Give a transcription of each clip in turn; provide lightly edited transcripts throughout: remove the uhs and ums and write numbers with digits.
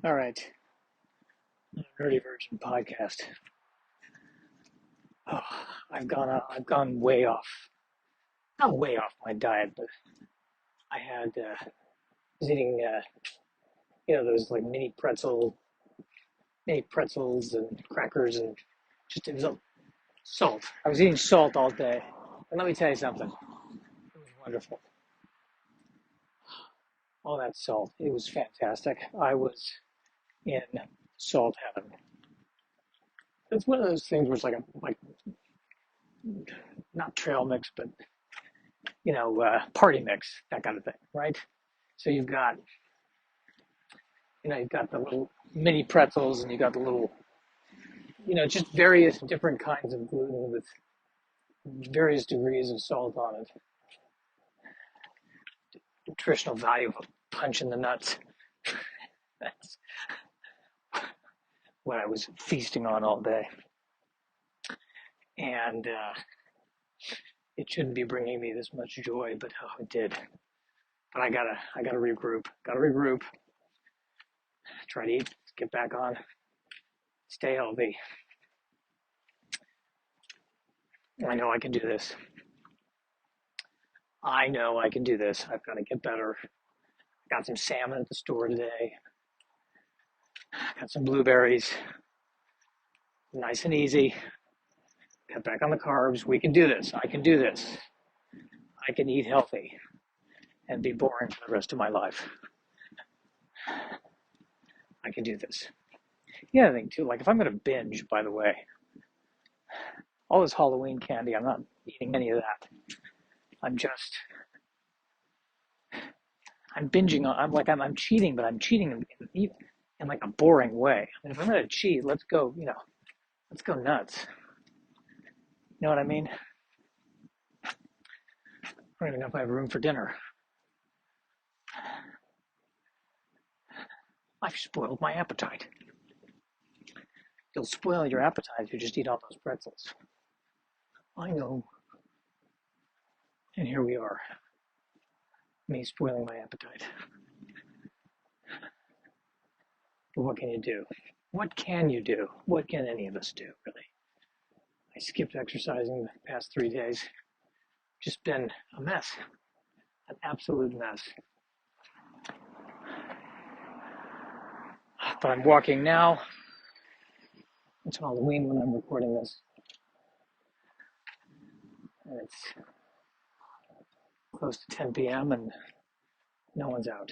All right, Nerdy Virgin podcast. Oh, I've gone way off, not way off my diet, but I was eating, those like mini pretzels and crackers, and just it was salt. I was eating salt all day, and let me tell you something. It was wonderful. All that salt, it was fantastic. I was in salt heaven. It's one of those things where it's like not trail mix, but party mix, that kind of thing, right? So you've got the little mini pretzels, and you got the little, just various different kinds of gluten with various degrees of salt on it. Nutritional value of a punch in the nuts. That's what I was feasting on all day, and it shouldn't be bringing me this much joy, but oh, it did. But I gotta regroup. Gotta regroup. Try to eat. Get back on. Stay healthy. I know I can do this. I know I can do this. I've got to get better. Got some salmon at the store today. Got some blueberries. Nice and easy. Cut back on the carbs. We can do this. I can do this. I can eat healthy and be boring for the rest of my life. I can do this. The other thing too, like if I'm going to binge, by the way, all this Halloween candy, I'm not eating any of that. I'm just, I'm binging on, I'm cheating, but I'm cheating in like a boring way. I mean, if I'm going to cheat, let's go nuts. You know what I mean? I don't even know if I have room for dinner. I've spoiled my appetite. You'll spoil your appetite if you just eat all those pretzels. I know. And here we are, me spoiling my appetite. But what can you do? What can you do? What can any of us do, really? I skipped exercising the past 3 days. Just been a mess, an absolute mess. But I'm walking now. It's Halloween when I'm recording this. And it's close to 10 p.m. and no one's out.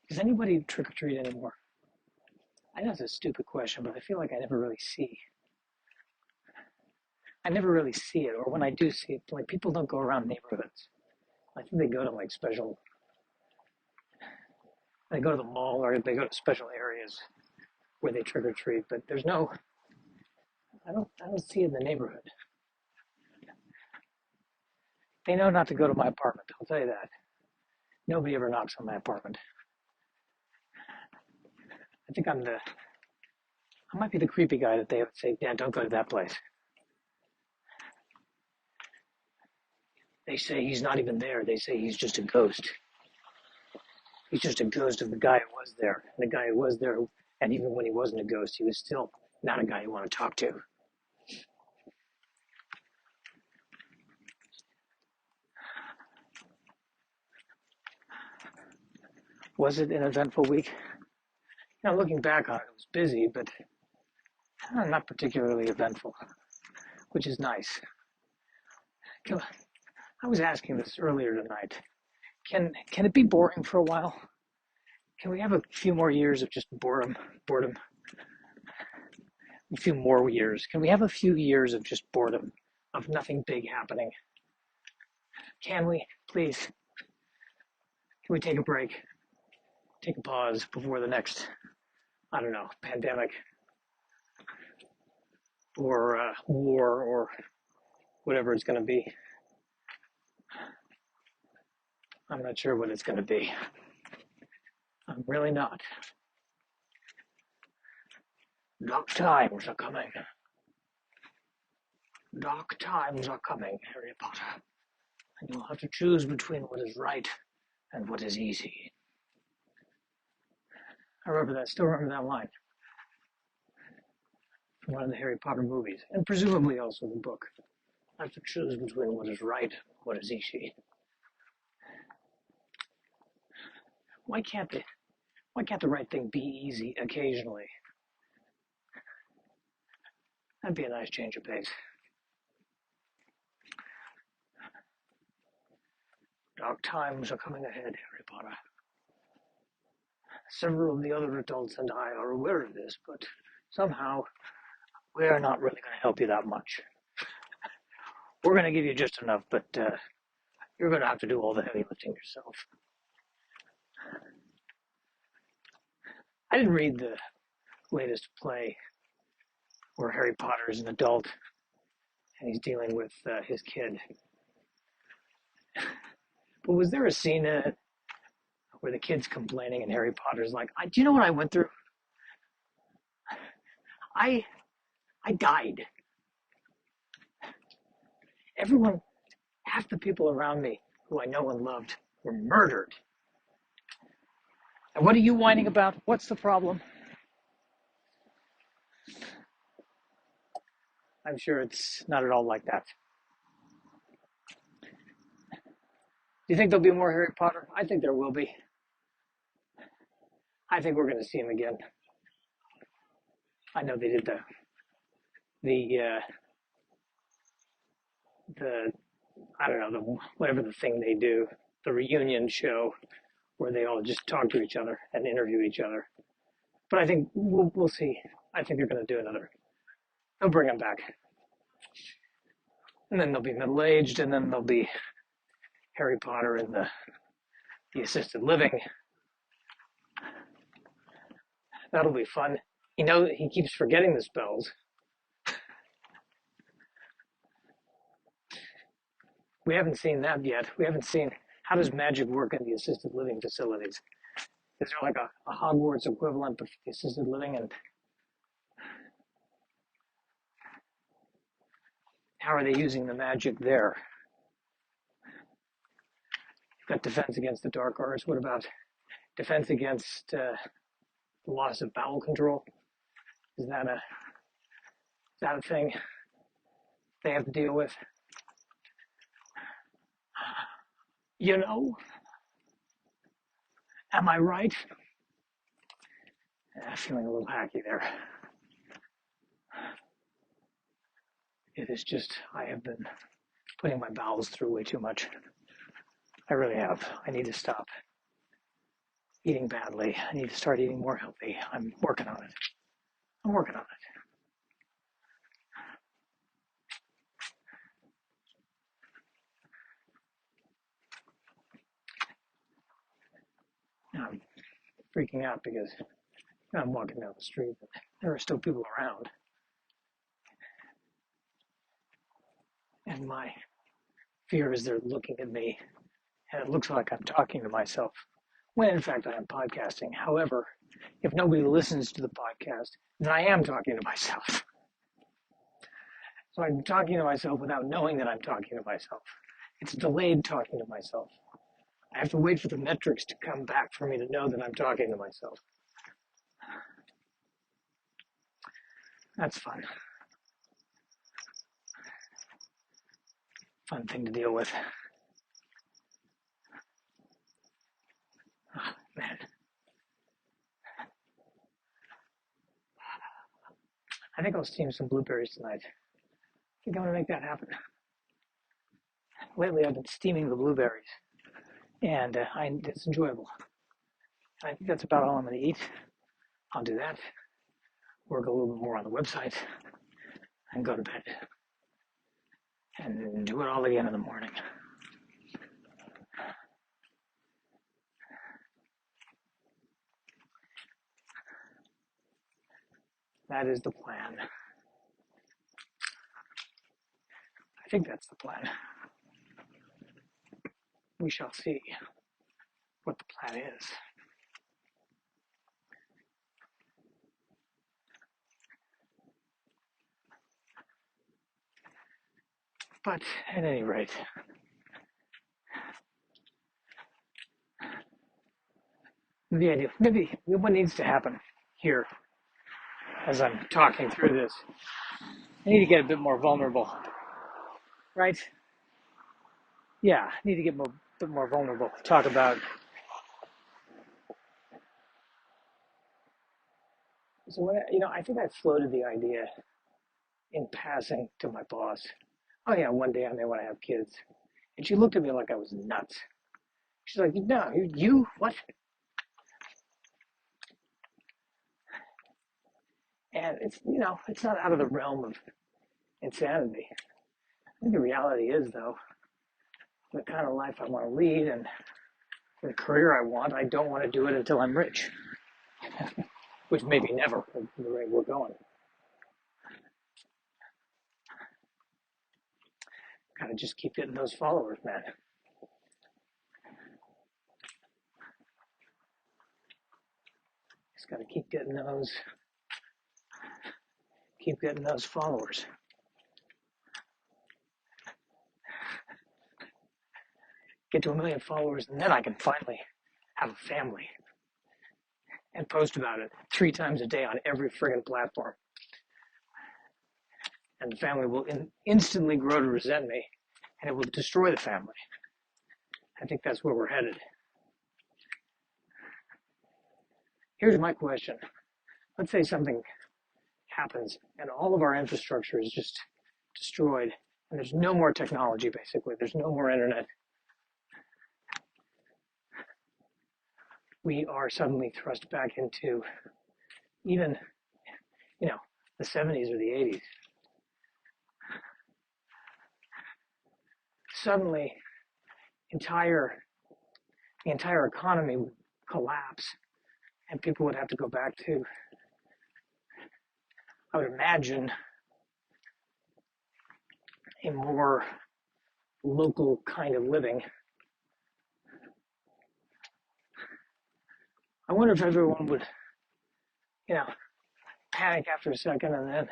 Does anybody trick or treat anymore? I know it's a stupid question, but I feel like I never really see. I never really see it, or when I do see it, like people don't go around neighborhoods. I think they go to like they go to the mall, or they go to special areas where they trick or treat. But I don't see it in the neighborhood. They know not to go to my apartment. I'll tell you that. Nobody ever knocks on my apartment. I think I might be the creepy guy that they would say, "Yeah, don't go to that place." They say he's not even there. They say he's just a ghost. He's just a ghost of the guy who was there. And the guy who was there, and even when he wasn't a ghost, he was still not a guy you want to talk to. Was it an eventful week? Looking back on it, it was busy, but not particularly eventful, which is nice. I was asking this earlier tonight. Can it be boring for a while? Can we have a few more years of just boredom? Boredom. A few more years. Can we have a few years of just boredom, of nothing big happening? Can we, please? Can we take a break? Take a pause before the next, I don't know, pandemic or war or whatever it's going to be. I'm not sure what it's going to be. I'm really not. Dark times are coming. Dark times are coming, Harry Potter. And you'll have to choose between what is right and what is easy. I remember that. Still remember that line from one of the Harry Potter movies, and presumably also the book. I have to choose between what is right, what is ishi. Why can't the why can't the right thing be easy occasionally? That'd be a nice change of pace. Dark times are coming ahead, Harry Potter. Several of the other adults and I are aware of this, but somehow we are not really going to help you that much. We're going to give you just enough, but you're going to have to do all the heavy lifting yourself. I didn't read the latest play where Harry Potter is an adult and he's dealing with his kid. But was there a scene in it where the kid's complaining and Harry Potter's like, do you know what I went through? I died. Everyone, half the people around me who I know and loved were murdered. And what are you whining about? What's the problem? I'm sure it's not at all like that. Do you think there'll be more Harry Potter? I think there will be. I think we're going to see him again. I know they did the I don't know, whatever the thing they do, the reunion show where they all just talk to each other and interview each other. But I think we'll see. I think they're going to do another. They'll bring him back. And then they'll be middle-aged, and then there'll be Harry Potter in the assisted living. That'll be fun. He keeps forgetting the spells. We haven't seen that yet. We haven't seen how does magic work in the assisted living facilities. Is there like a Hogwarts equivalent of the assisted living, and how are they using the magic there? You've got defense against the dark arts. What about defense against the loss of bowel control? Is that a thing they have to deal with? Am I right? Feeling a little hacky there. It is just, I have been putting my bowels through way too much. I really have. I need to stop eating badly. I need to start eating more healthy. I'm working on it. Now I'm freaking out because I'm walking down the street and there are still people around. And my fear is they're looking at me and it looks like I'm talking to myself, when in fact I am podcasting. However, if nobody listens to the podcast, then I am talking to myself. So I'm talking to myself without knowing that I'm talking to myself. It's delayed talking to myself. I have to wait for the metrics to come back for me to know that I'm talking to myself. That's fun. Fun thing to deal with. Oh, man. I think I'll steam some blueberries tonight. I think I'm going to make that happen. Lately I've been steaming the blueberries, and it's enjoyable. I think that's about all I'm going to eat. I'll do that, work a little bit more on the website, and go to bed. And do it all again in the morning. That is the plan. I think that's the plan. We shall see what the plan is. But at any rate, maybe what needs to happen here as I'm talking through this, I need to get a bit more vulnerable, right? Yeah, I need to get a bit more vulnerable. Talk about. So I think I floated the idea in passing to my boss. Oh yeah, one day I may want to have kids, and she looked at me like I was nuts. She's like, "No, you what?" And it's not out of the realm of insanity. I think the reality is, though, the kind of life I want to lead and the career I want, I don't want to do it until I'm rich, which maybe never, at the rate we're going. Gotta just keep getting those followers, man. Just gotta keep getting those followers. Get to 1 million followers, and then I can finally have a family and post about it 3 times a day on every friggin' platform. And the family will instantly grow to resent me, and it will destroy the family. I think that's where we're headed. Here's my question. Let's say something happens and all of our infrastructure is just destroyed and there's no more technology, basically. There's no more internet. We are suddenly thrust back into even, the 70s or the 80s. Suddenly, the entire economy would collapse and people would have to go back to, I would imagine, a more local kind of living. I wonder if everyone would, panic after a second and then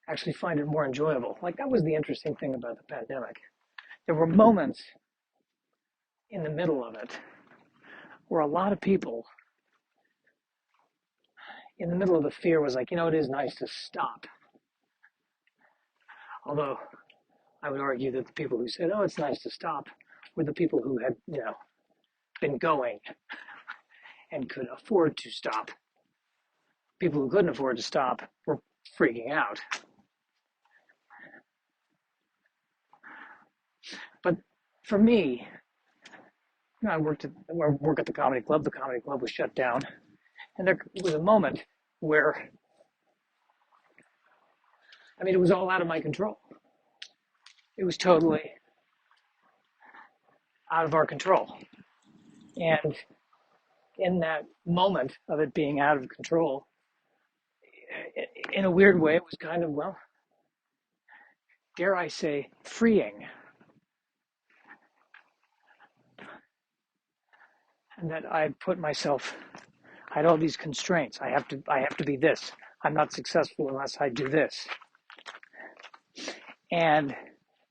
actually find it more enjoyable. Like, that was the interesting thing about the pandemic. There were moments in the middle of it where a lot of people in the middle of the fear was like, it is nice to stop. Although I would argue that the people who said, oh, it's nice to stop, were the people who had, been going and could afford to stop. People who couldn't afford to stop were freaking out. But for me, I work at the comedy club. The comedy club was shut down. And there was a moment where, it was all out of my control. It was totally out of our control. And in that moment of it being out of control, in a weird way, it was kind of, well, dare I say, freeing. And that I had all these constraints. I have to be this. I'm not successful unless I do this. And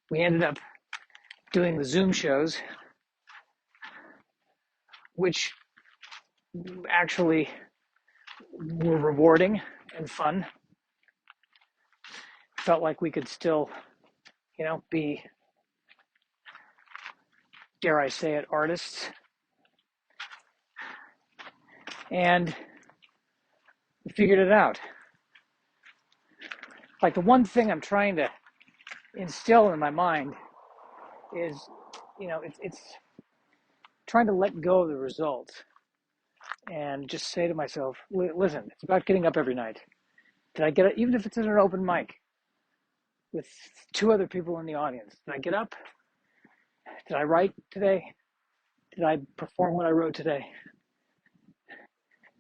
we ended up doing the Zoom shows, which actually were rewarding and fun. Felt like we could still, be, dare I say it, artists. And we figured it out. Like, the one thing I'm trying to instill in my mind is, it's trying to let go of the results and just say to myself, listen, it's about getting up every night. Did I get it? Even if it's in an open mic with 2 other people in the audience, did I get up? Did I write today? Did I perform what I wrote today?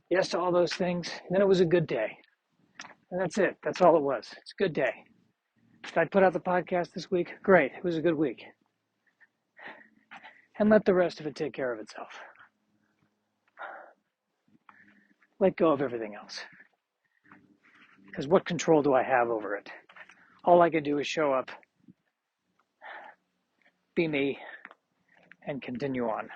Yes to all those things. And then it was a good day. And that's it. That's all it was. It's a good day. Did I put out the podcast this week? Great. It was a good week. And let the rest of it take care of itself. Let go of everything else. Because what control do I have over it? All I can do is show up, be me, and continue on.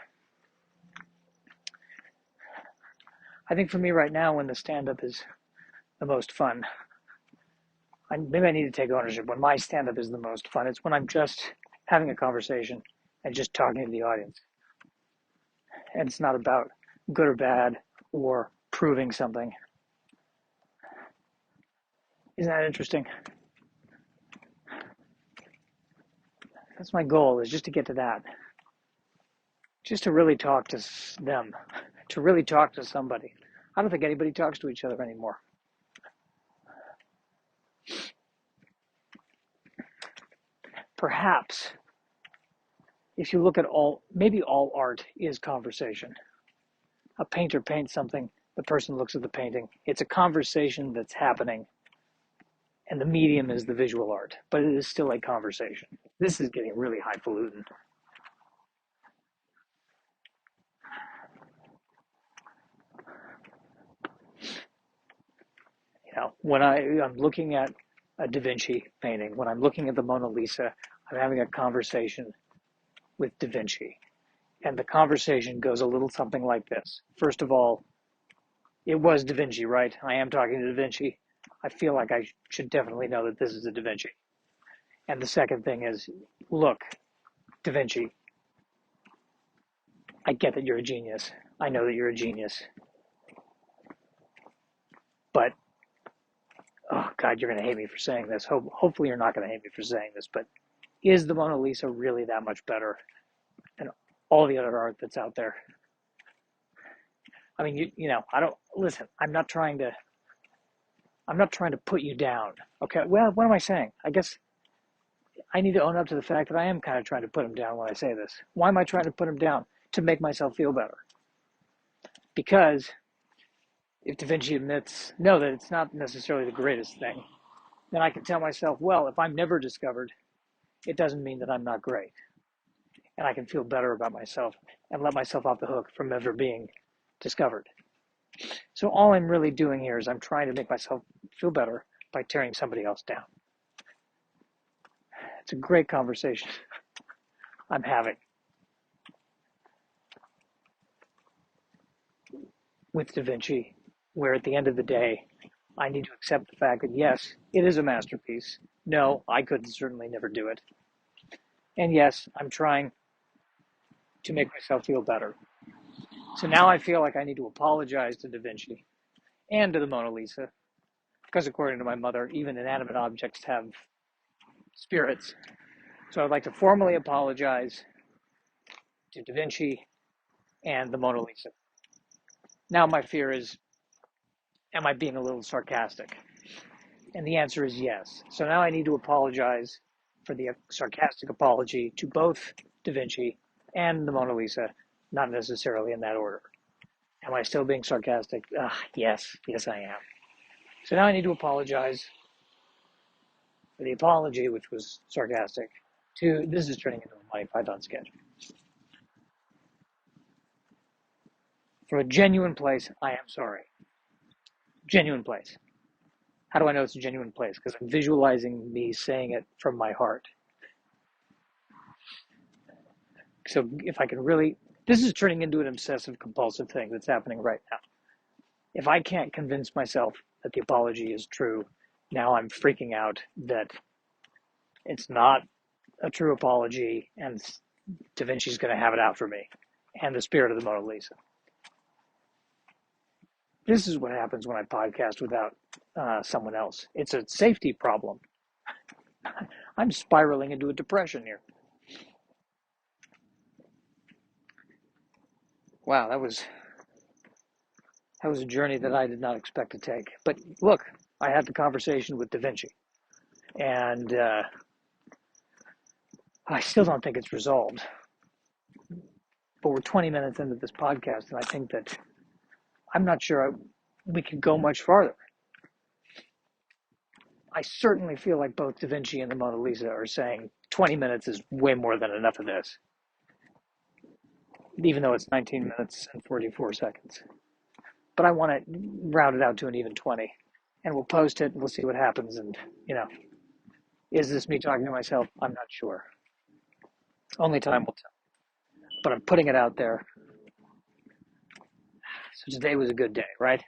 I think for me right now, when the stand-up is the most fun, maybe I need to take ownership. When my stand-up is the most fun, it's when I'm just having a conversation and just talking to the audience. And it's not about good or bad or proving something. Isn't that interesting? That's my goal, is just to get to that. Just to really talk to them, to really talk to somebody. I don't think anybody talks to each other anymore. Perhaps, if you look at maybe all art is conversation. A painter paints something, the person looks at the painting. It's a conversation that's happening, and the medium is the visual art, but it is still a conversation. This is getting really highfalutin. When I'm looking at a Da Vinci painting, when I'm looking at the Mona Lisa, I'm having a conversation with Da Vinci. And the conversation goes a little something like this. First of all, it was Da Vinci, right? I am talking to Da Vinci. I feel like I should definitely know that this is a Da Vinci. And the second thing is, look, Da Vinci, I get that you're a genius. I know that you're a genius. But, oh God, you're going to hate me for saying this. Hopefully you're not going to hate me for saying this, but is the Mona Lisa really that much better than all the other art that's out there? I mean, I don't, listen, I'm not trying to put you down. Okay, well, what am I saying? I guess I need to own up to the fact that I am kind of trying to put him down when I say this. Why am I trying to put him down? To make myself feel better. Because if Da Vinci admits, no, that it's not necessarily the greatest thing, then I can tell myself, well, if I'm never discovered, it doesn't mean that I'm not great. And I can feel better about myself and let myself off the hook from ever being discovered. So all I'm really doing here is I'm trying to make myself feel better by tearing somebody else down. It's a great conversation I'm having with Da Vinci, where at the end of the day, I need to accept the fact that yes, it is a masterpiece. No, I could certainly never do it. And yes, I'm trying to make myself feel better. So now I feel like I need to apologize to Da Vinci and to the Mona Lisa, because according to my mother, even inanimate objects have spirits. So I'd like to formally apologize to Da Vinci and the Mona Lisa. Now my fear is, am I being a little sarcastic? And the answer is yes. So now I need to apologize for the sarcastic apology to both Da Vinci and the Mona Lisa, not necessarily in that order. Am I still being sarcastic? Yes, I am. So now I need to apologize for the apology, which was sarcastic, this is turning into a Monty Python sketch. From a genuine place, I am sorry. Genuine place. How do I know it's a genuine place? Because I'm visualizing me saying it from my heart. So if I can really, this is turning into an obsessive compulsive thing that's happening right now. If I can't convince myself that the apology is true, now I'm freaking out that it's not a true apology and Da Vinci's going to have it out for me and the spirit of the Mona Lisa. This is what happens when I podcast without someone else. It's a safety problem. I'm spiraling into a depression here. Wow, that was a journey that I did not expect to take. But look, I had the conversation with Da Vinci, and I still don't think it's resolved. But we're 20 minutes into this podcast, and I think that I'm not sure we could go much farther. I certainly feel like both Da Vinci and the Mona Lisa are saying 20 minutes is way more than enough of this, even though it's 19 minutes and 44 seconds. But I want to round it out to an even 20, and we'll post it, and we'll see what happens, and, is this me talking to myself? I'm not sure. Only time will tell. But I'm putting it out there. So today was a good day, right?